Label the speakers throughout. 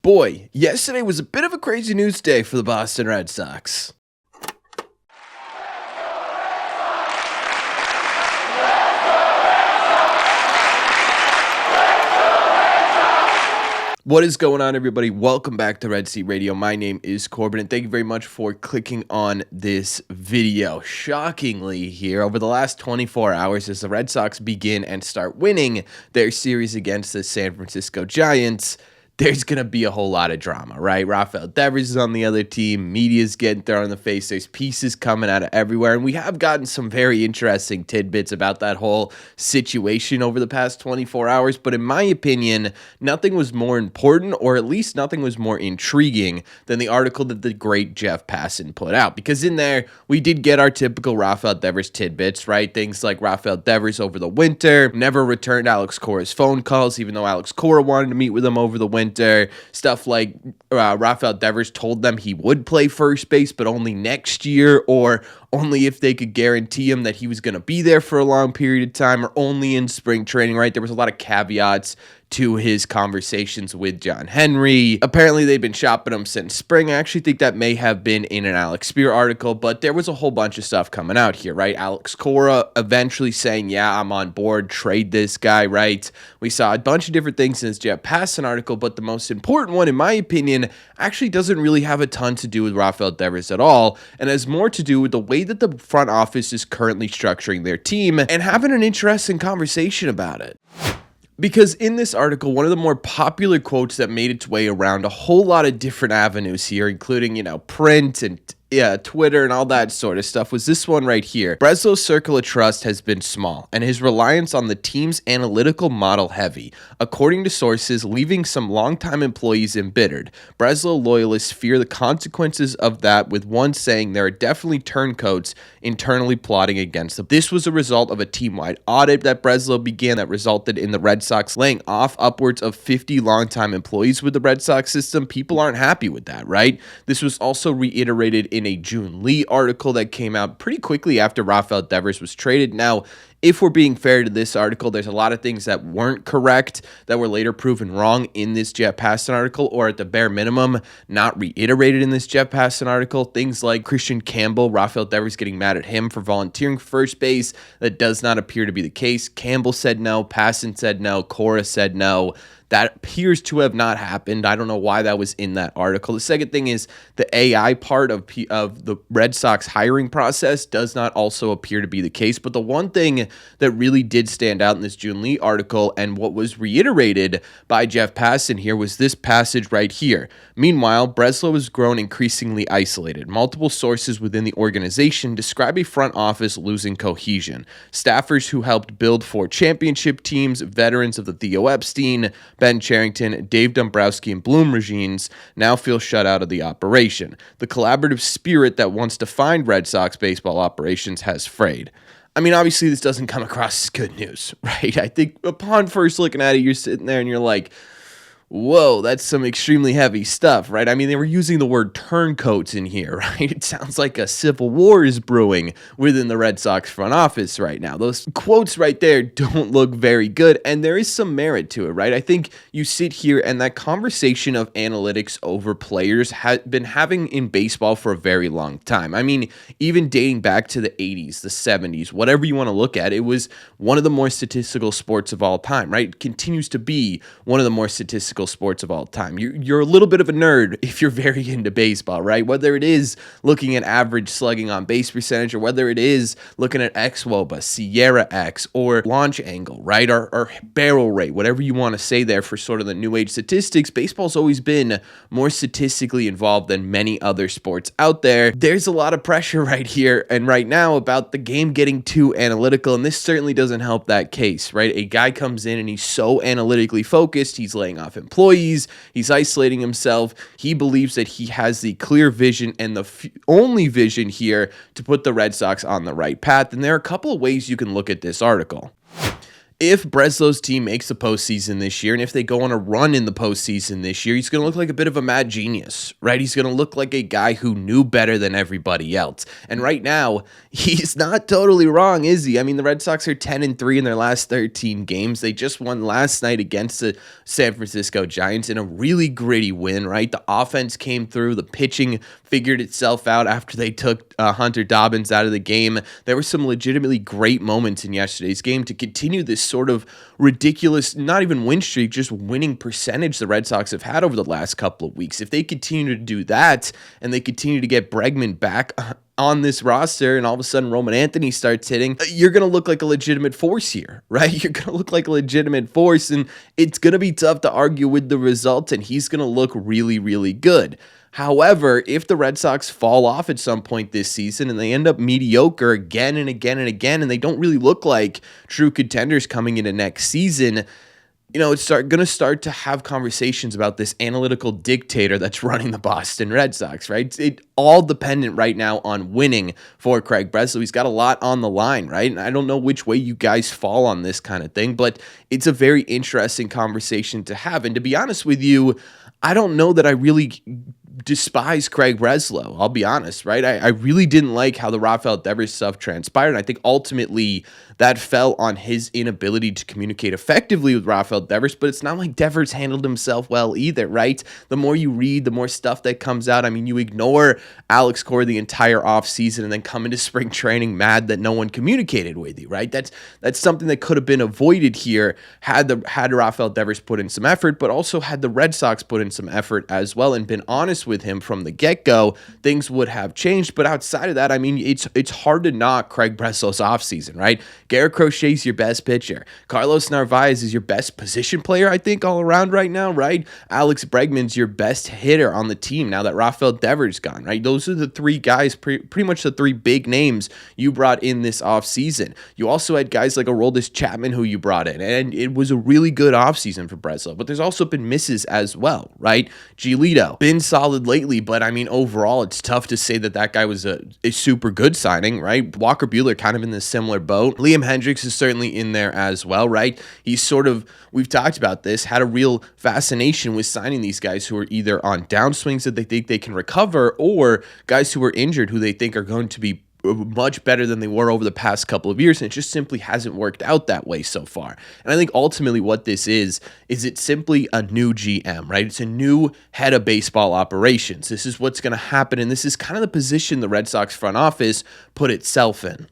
Speaker 1: Boy, yesterday was a bit of a crazy news day for the Boston Red Sox. What is going on, everybody? Welcome back to Red Sea Radio. My name is Corbin, and thank you very much for clicking on this video. Shockingly here, over the last 24 hours, as the Red Sox begin and start winning their series against the San Francisco Giants, there's going to be a whole lot of drama, right? Rafael Devers is on the other team. Media's getting thrown in the face. There's pieces coming out of everywhere. And we have gotten some very interesting tidbits about that whole situation over the past 24 hours. But in my opinion, nothing was more important, or at least nothing was more intriguing than the article that the great Jeff Passan put out. Because in there, we did get our typical Rafael Devers tidbits, right? Things like Rafael Devers over the winter, never returned Alex Cora's phone calls, even though Alex Cora wanted to meet with him over the winter. Stuff like Rafael Devers told them he would play first base, but only next year, or only if they could guarantee him that he was going to be there for a long period of time, or only in spring training, right? There was a lot of caveats to his conversations with John Henry. Apparently, they've been shopping him since spring. I actually think that may have been in an Alex Spear article, but there was a whole bunch of stuff coming out here, right? Alex Cora eventually saying, yeah, I'm on board, trade this guy, right? We saw a bunch of different things in this Jeff Passan article, but the most important one, in my opinion, actually doesn't really have a ton to do with Rafael Devers at all, and has more to do with the way that the front office is currently structuring their team and having an interesting conversation about it. Because in this article, one of the more popular quotes that made its way around a whole lot of different avenues here, including, print and Twitter and all that sort of stuff, was this one right here. Breslow's circle of trust has been small, and his reliance on the team's analytical model heavy, according to sources, leaving some longtime employees embittered. Breslow loyalists fear the consequences of that, with one saying there are definitely turncoats internally plotting against them. This was a result of a team-wide audit that Breslow began that resulted in the Red Sox laying off upwards of 50 longtime employees with the Red Sox system. People aren't happy with that, right? This was also reiterated in a June Lee article that came out pretty quickly after Rafael Devers was traded. Now, if we're being fair to this article, there's a lot of things that weren't correct that were later proven wrong in this Jeff Passan article, or at the bare minimum, not reiterated in this Jeff Passan article. Things like Christian Campbell, Rafael Devers getting mad at him for volunteering for first base. That does not appear to be the case. Campbell said no, Passan said no, Cora said no. That appears to have not happened. I don't know why that was in that article. The second thing is the AI part of the Red Sox hiring process does not also appear to be the case. But the one thing that really did stand out in this June Lee article, and what was reiterated by Jeff Passan here, was this passage right here. Meanwhile, Breslow has grown increasingly isolated. Multiple sources within the organization describe a front office losing cohesion. Staffers who helped build 4 championship teams, veterans of the Theo Epstein, Ben Cherington, Dave Dombrowski, and Bloom regimes now feel shut out of the operation. The collaborative spirit that once defined Red Sox baseball operations has frayed. I mean, obviously, this doesn't come across as good news, right? I think upon first looking at it, you're sitting there and you're like, whoa, that's some extremely heavy stuff, right? I mean, they were using the word turncoats in here, right? It sounds like a civil war is brewing within the Red Sox front office right now. Those quotes right there don't look very good, and there is some merit to it, right? I think you sit here, and that conversation of analytics over players has been having in baseball for a very long time. I mean, even dating back to the 80s, the 70s, whatever you want to look at, it was one of the more statistical sports of all time, right? It continues to be one of the more statistical sports of all time. You're a little bit of a nerd if you're very into baseball, right? Whether it is looking at average slugging on base percentage, or whether it is looking at xwOBA, Sierra X, or launch angle, right? Or barrel rate, whatever you want to say there for sort of the new age statistics, baseball's always been more statistically involved than many other sports out there. There's a lot of pressure right here and right now about the game getting too analytical, and this certainly doesn't help that case, right? A guy comes in and he's so analytically focused, he's laying off employees, he's isolating himself, he believes that he has the clear vision and the only vision here to put the Red Sox on the right path, and there are a couple of ways you can look at this article. If Breslow's team makes the postseason this year, and if they go on a run in the postseason this year, he's going to look like a bit of a mad genius, right? He's going to look like a guy who knew better than everybody else. And right now, he's not totally wrong, is he? I mean, the Red Sox are 10-3 in their last 13 games. They just won last night against the San Francisco Giants in a really gritty win, right? The offense came through. The pitching figured itself out after they took Hunter Dobbins out of the game. There were some legitimately great moments in yesterday's game to continue this sort of ridiculous, not even win streak, just winning percentage the Red Sox have had over the last couple of weeks. If they continue to do that and they continue to get Bregman back on this roster and all of a sudden Roman Anthony starts hitting, you're going to look like a legitimate force here, right? You're going to look like a legitimate force, and it's going to be tough to argue with the results, and he's going to look really, really good. However, if the Red Sox fall off at some point this season and they end up mediocre again and again and again, and they don't really look like true contenders coming into next season, it's going to start to have conversations about this analytical dictator that's running the Boston Red Sox, right? It's all dependent right now on winning for Craig Breslow. He's got a lot on the line, right? And I don't know which way you guys fall on this kind of thing, but it's a very interesting conversation to have. And to be honest with you, I don't know that I really despise Craig Breslow. I'll be honest, right? I really didn't like how the Rafael Devers stuff transpired, and I think ultimately that fell on his inability to communicate effectively with Rafael Devers, but it's not like Devers handled himself well either, right? The more you read, the more stuff that comes out. I mean, you ignore Alex Cora the entire offseason and then come into spring training mad that no one communicated with you, right? That's something that could have been avoided here had Rafael Devers put in some effort, but also had the Red Sox put in some effort as well and been honest with him from the get-go, things would have changed. But outside of that, I mean, it's hard to knock Craig Breslow's offseason, right? Garrett Crochet's your best pitcher. Carlos Narvaez is your best position player, I think, all around right now, right? Alex Bregman's your best hitter on the team now that Rafael Devers gone, right? Those are the three guys, pretty much the three big names you brought in this offseason. You also had guys like Aroldis Chapman who you brought in, and it was a really good offseason for Breslow. But there's also been misses as well, right? Giolito, been solid lately, but I mean, overall, it's tough to say that guy was a super good signing, right? Walker Buehler kind of in the similar boat. Liam Hendricks is certainly in there as well, right? He's sort of, we've talked about this, had a real fascination with signing these guys who are either on downswings that they think they can recover, or guys who are injured who they think are going to be much better than they were over the past couple of years, and it just simply hasn't worked out that way so far. And I think ultimately what this is it's simply a new GM, right? It's a new head of baseball operations. This is what's going to happen, and this is kind of the position the Red Sox front office put itself in.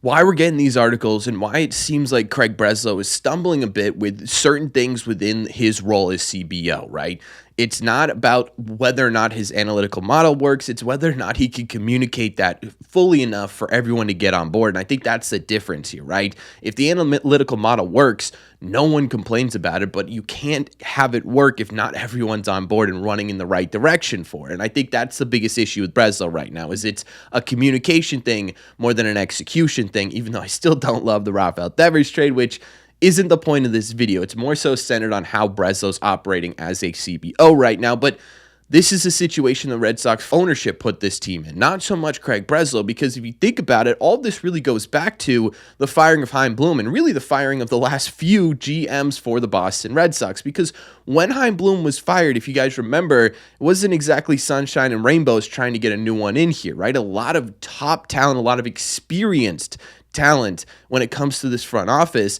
Speaker 1: Why we're getting these articles and why it seems like Craig Breslow is stumbling a bit with certain things within his role as CBO, right? It's not about whether or not his analytical model works. It's whether or not he can communicate that fully enough for everyone to get on board. And I think that's the difference here, right? If the analytical model works, no one complains about it, but you can't have it work if not everyone's on board and running in the right direction for it. And I think that's the biggest issue with Breslow right now, is it's a communication thing more than an execution thing, even though I still don't love the Rafael Devers trade, which isn't the point of this video. It's more so centered on how Breslow's operating as a CBO right now, but this is a situation the Red Sox ownership put this team in, not so much Craig Breslow, because if you think about it, all this really goes back to the firing of Chaim Bloom and really the firing of the last few GMs for the Boston Red Sox, because when Chaim Bloom was fired, if you guys remember, it wasn't exactly sunshine and rainbows trying to get a new one in here, right? A lot of top talent, a lot of experienced talent when it comes to this front office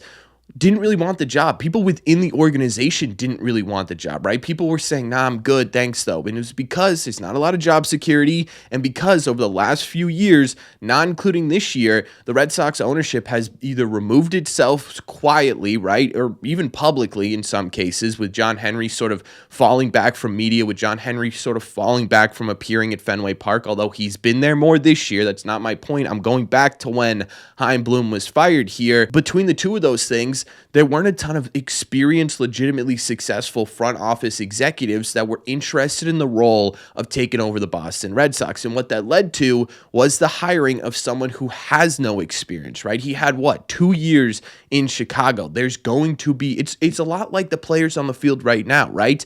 Speaker 1: didn't really want the job. People within the organization didn't really want the job, right? People were saying, nah, I'm good, thanks though. And it was because there's not a lot of job security, and because over the last few years, not including this year, the Red Sox ownership has either removed itself quietly, right, or even publicly in some cases, with John Henry sort of falling back from media, with John Henry sort of falling back from appearing at Fenway Park, although he's been there more this year. That's not my point. I'm going back to when Chaim Bloom was fired here. Between the two of those things, there weren't a ton of experienced, legitimately successful front office executives that were interested in the role of taking over the Boston Red Sox. And what that led to was the hiring of someone who has no experience, right? He had, 2 years in Chicago. There's going to be, it's a lot like the players on the field right now, right?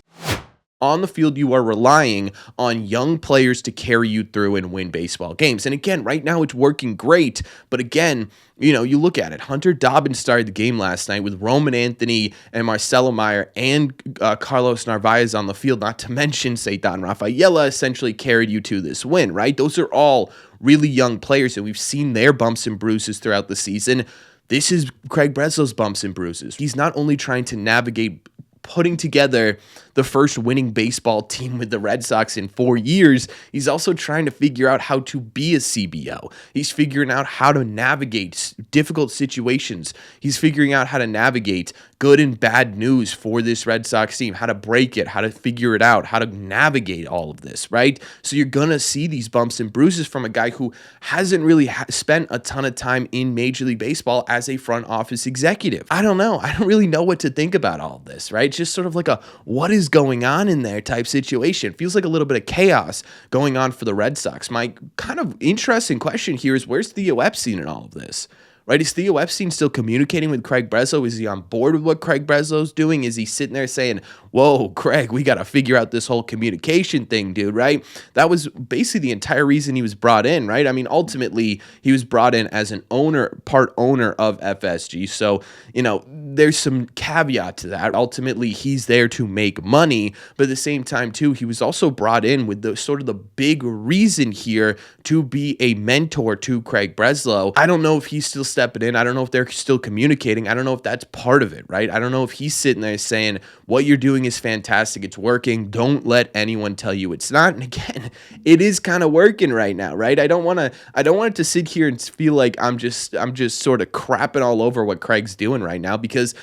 Speaker 1: On the field, you are relying on young players to carry you through and win baseball games. And again, right now it's working great. But again, you look at it. Hunter Dobbins started the game last night with Roman Anthony and Marcelo Meyer and Carlos Narvaez on the field, not to mention Seitan Rafaela essentially carried you to this win, right? Those are all really young players, and we've seen their bumps and bruises throughout the season. This is Craig Breslow's bumps and bruises. He's not only trying to navigate putting together the first winning baseball team with the Red Sox in 4 years, he's also trying to figure out how to be a CBO. He's figuring out how to navigate difficult situations. He's figuring out how to navigate good and bad news for this Red Sox team, how to break it, how to figure it out, how to navigate all of this, right? So you're going to see these bumps and bruises from a guy who hasn't really spent a ton of time in Major League Baseball as a front office executive. I don't know. I don't really know what to think about all of this, right? It's just sort of like a what is going on in there type situation. Feels like a little bit of chaos going on for the Red Sox. My kind of interesting question here is, where's Theo Epstein in all of this? Right? Is Theo Epstein still communicating with Craig Breslow? Is he on board with what Craig Breslow's doing? Is he sitting there saying, whoa, Craig, we got to figure out this whole communication thing, dude, right? That was basically the entire reason he was brought in, right? I mean, ultimately, he was brought in as an owner, part owner of FSG. So, there's some caveat to that. Ultimately, he's there to make money, but at the same time, too, he was also brought in with the sort of the big reason here to be a mentor to Craig Breslow. I don't know if he's still stepping in. I don't know if they're still communicating. I don't know if that's part of it, right? I don't know if he's sitting there saying, what you're doing is fantastic. It's working. Don't let anyone tell you it's not. And again, it is kind of working right now, right? I don't want it to sit here and feel like I'm just sort of crapping all over what Craig's doing right now, because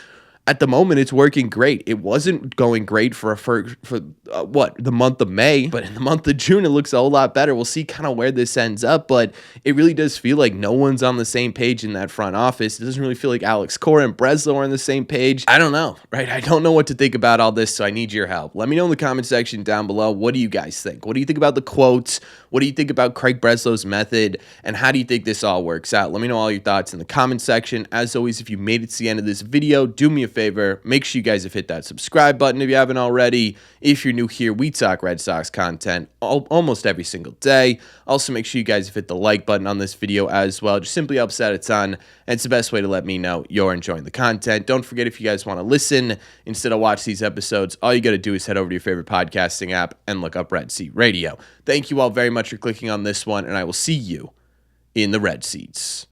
Speaker 1: at the moment, it's working great. It wasn't going great for the month of May, but in the month of June, it looks a whole lot better. We'll see kind of where this ends up, but it really does feel like no one's on the same page in that front office. It doesn't really feel like Alex Cora and Breslow are on the same page. I don't know, right? I don't know what to think about all this, so I need your help. Let me know in the comment section down below. What do you guys think? What do you think about the quotes? What do you think about Craig Breslow's method? And how do you think this all works out? Let me know all your thoughts in the comment section. As always, if you made it to the end of this video, do me a favor. Make sure you guys have hit that subscribe button if you haven't already. If you're new here, we talk Red Sox content almost every single day. Also, make sure you guys have hit the like button on this video as well. It just simply helps out a ton, and it's the best way to let me know you're enjoying the content. Don't forget, if you guys want to listen instead of watch these episodes, all you got to do is head over to your favorite podcasting app and look up Red Seat Radio. Thank you all very much for clicking on this one, and I will see you in the Red Seats.